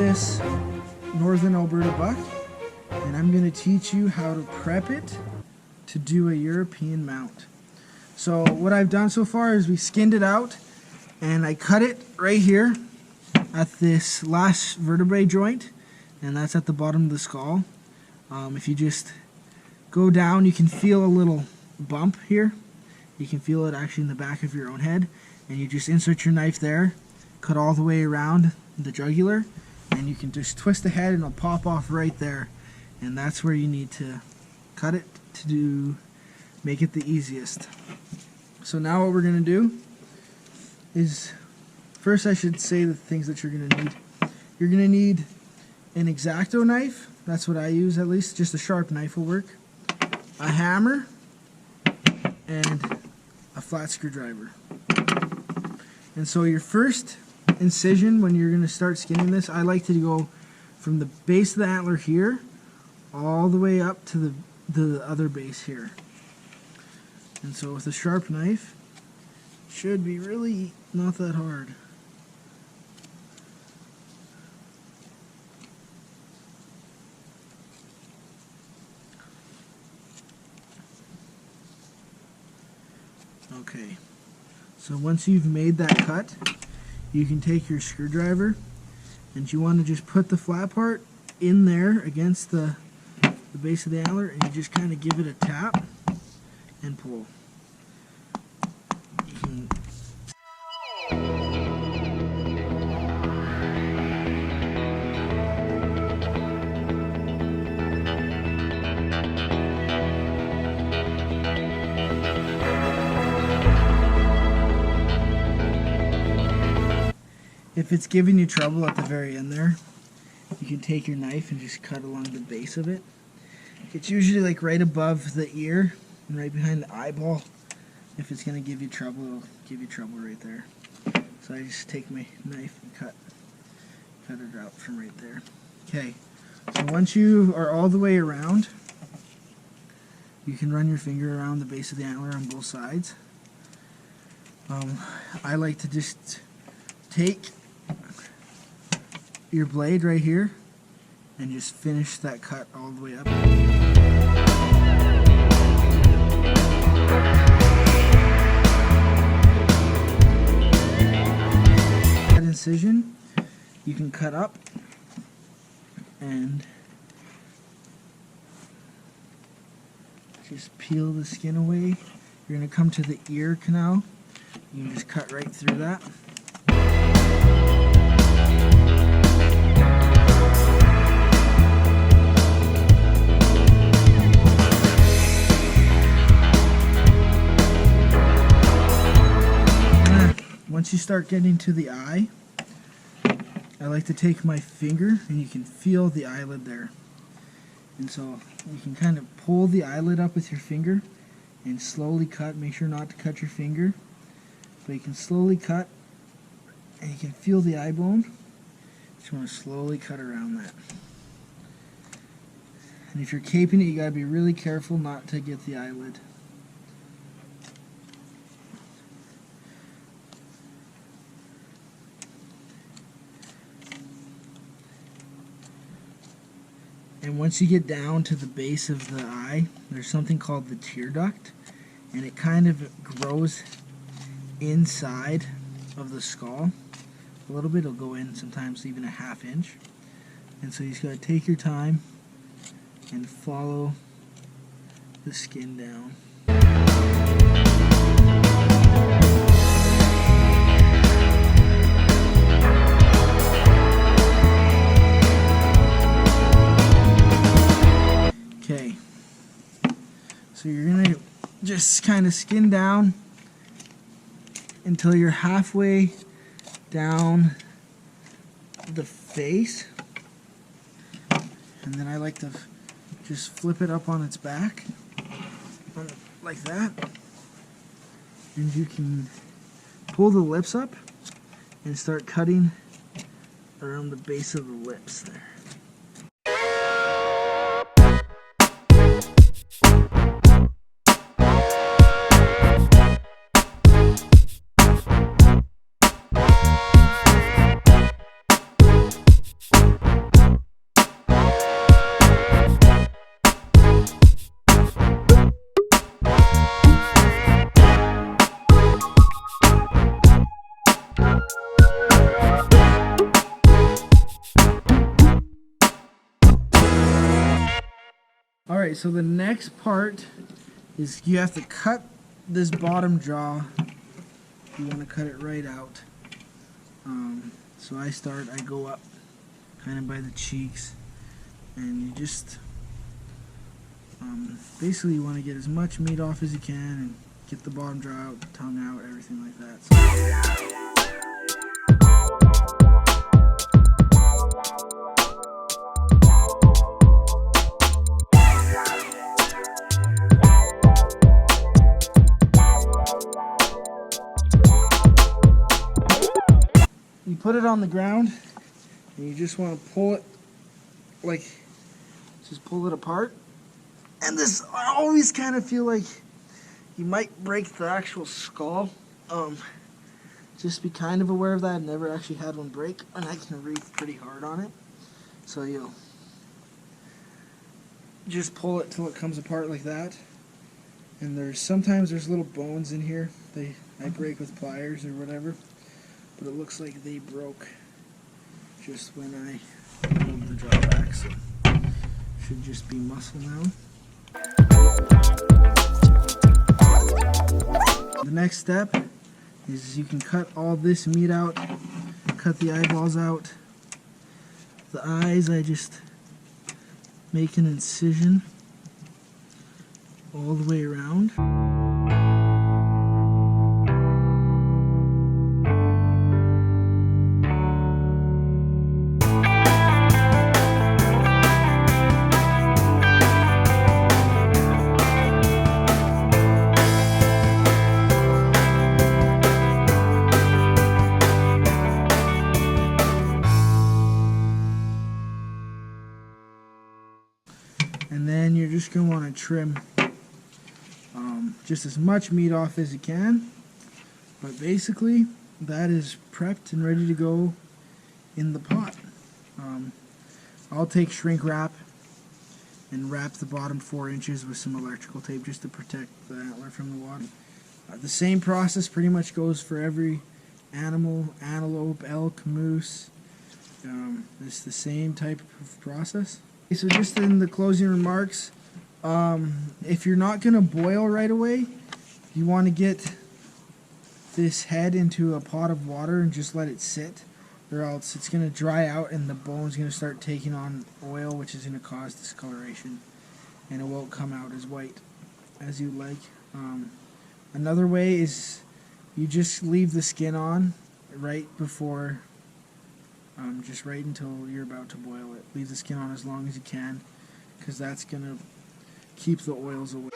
this Northern Alberta buck, and I'm going to teach you how to prep it to do a European mount. So what I've done so far is we skinned it out, and I cut it right here at this last vertebrae joint, and that's at the bottom of the skull. If you just go down, you can feel a little bump here. You can feel it actually in the back of your own head, and you just insert your knife there, cut all the way around the jugular, and you can just twist the head and it'll pop off right there. And that's where you need to cut it to make it the easiest. So now what we're going to do is, first I should say the things that you're going to need. You're going to need an X-Acto knife. That's what I use, at least. Just a sharp knife will work. A hammer and a flat screwdriver. And so your first incision when you're going to start skinning this, I like to go from the base of the antler here all the way up to the other base here. And so with a sharp knife, it should be really not that hard. Okay, so once you've made that cut, you can take your screwdriver and you want to just put the flat part in there against the base of the antler, and you just kind of give it a tap and pull. You can If it's giving you trouble at the very end there, you can take your knife and just cut along the base of it. It's usually like right above the ear and right behind the eyeball. If it's going to give you trouble, it'll give you trouble right there. So I just take my knife and cut it out from right there. Okay, so once you are all the way around, you can run your finger around the base of the antler on both sides. I like to just take your blade right here and just finish that cut all the way up. That incision you can cut up and just peel the skin away. You're going to come to the ear canal. You can just cut right through that. Once you start getting to the eye, I like to take my finger and you can feel the eyelid there. And so you can kind of pull the eyelid up with your finger and slowly cut. Make sure not to cut your finger, but you can slowly cut and you can feel the eye bone. Just want to slowly cut around that. And if you're caping it, you got to be really careful not to get the eyelid. And once you get down to the base of the eye, there's something called the tear duct, and it kind of grows inside of the skull. A little bit will go in, sometimes even a ½ inch. And so you just got to take your time and follow the skin down. Okay, so you're going to just kind of skin down until you're halfway down the face, and then I like to just flip it up on its back like that, and you can pull the lips up and start cutting around the base of the lips there. Alright, so the next part is you have to cut this bottom jaw. You want to cut it right out. So I go up kind of by the cheeks, and you just basically you want to get as much meat off as you can and get the bottom jaw out, the tongue out, everything like that. You put it on the ground and you just want to pull it, like, just pull it apart. And this, I always kind of feel like you might break the actual skull. Just be kind of aware of that. I've never actually had one break, and I can reach pretty hard on it. So you'll just pull it till it comes apart like that. And sometimes there's little bones in here. I break with pliers or whatever. But it looks like they broke just when I pulled the jaw back, so should just be muscle now. The next step is you can cut all this meat out, cut the eyeballs out. The eyes, I just make an incision all the way around. And then you're just going to want to trim just as much meat off as you can. But basically, that is prepped and ready to go in the pot. I'll take shrink wrap and wrap the bottom 4 inches with some electrical tape just to protect the antler from the water. The same process pretty much goes for every animal, antelope, elk, moose. It's the same type of process. So just in the closing remarks, if you're not going to boil right away, you want to get this head into a pot of water and just let it sit, or else it's going to dry out and the bone's going to start taking on oil, which is going to cause discoloration, and it won't come out as white as you'd like. Another way is you just leave the skin on right before, just right until you're about to boil it. Leave the skin on as long as you can, because that's going to keep the oils away.